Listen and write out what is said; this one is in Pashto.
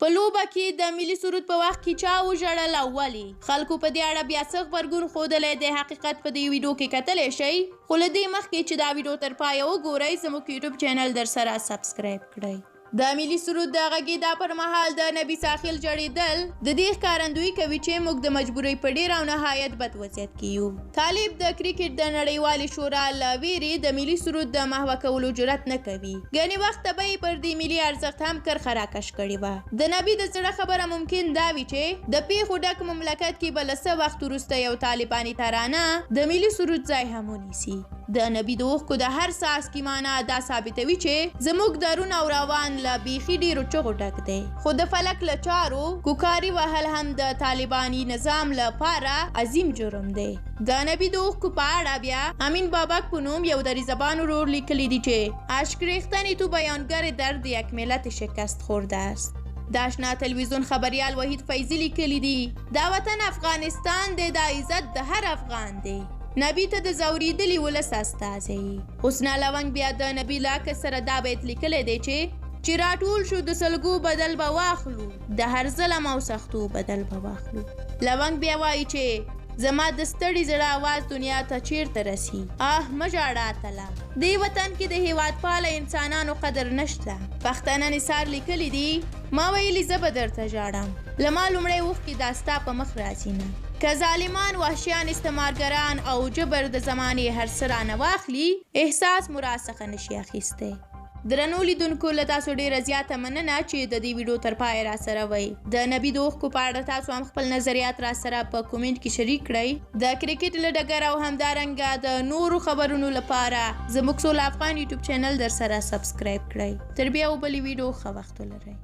په لوبه کې د ملي سرود په وخت کې چا وژړل او ولې؟ خلکو په دې اړه بیا څه غبرګون ښودلی دی؟ حقیقت په دې ویډیو کې کتلی شئ، خو له دې مخکې چې دا ویډیو تر پایه وګورئ زموږ یوټیوب چینل درسره سبسکرایب کړئ. د ملي سرود د غږېدا پر مهال د نبي ساخیل جړېدل د دې ښکارندویي کوي چې موږ د مجبورۍ په ډېر او نهایت بد وضعیت کې یو. طالب د کرکټ د نړیوالې شورا له ویرې د ملي سرود د محوه کولو جرأت نه کوي. ګڼې وخته به یې پر دې ملي ارزښت هم کرښه راکش کړې وه. د نبي د زړه خبره ممکن دا وي چې د پیښو ډک مملکت کې به له څه وخت وروسته یو طالباني ترانه د ملي سرود ځای هم ونیسي. د نبي د اوښکو د هر څاڅکي معنا دا ثابتوي چې زموږ درون او روان له بیخي ډېرو چغو ډک دی. خو د فلک له چارو کوکاري وهل هم د طالباني نظام لپاره عظیم جرم دی. د نبي د اوښکو په اړه بیا امین بابک په نوم یو دریزبان ورور لیکلی دی چې اشک ریختنی تو بیانگر درد یک ملت شکست خورده است. د اشنا تلویزیون خبریال وحید فیضی لیکلی دی دا وطن افغانستان دی، دا عزت د هر افغان دی. نبی ته د ځورېدلي ولس استازی حسنا لونګ بیا د نبی له عکس سره دا بیت لیکلی دی چې راټول شو د سلګو بدل به واخلو، د هر ظلم او سختو بدل به واخلو. لونګ بیا وایي چې زما د ستړي زړه آواز دنیا ته چیرته رسي؟ مه ژاړه اتله، دې وطن کې د هیوادپاله انسانانو قدر نشته. پښتانه نثار لیکلی دی ما ویلي زه به درته ژاړم، له ما لومړی اوښکې دا ستا په مخ راځي نه. که ظالمان، وحشیان، استعمارګران او جبر د زمانې هر څه رانه واخلي احساس مو راڅخه نشي اخیستی. درنو لیدونکو له تاسو ډېره زیاته مننه چې د دې ویډیو تر پایه راسره وئ. د نبي د اوښکو په اړه تاسو هم خپل نظریات راسره په کومنټ کې شریک کړئ. د کرکټ له ډګره او همدارنګه د نورو خبرونو لپاره زموږ سوله افغان یوټیوب چینل درسره سبسکرایب کړئ. تر بیا او بلې ویډیو ښه وخت ولرئ.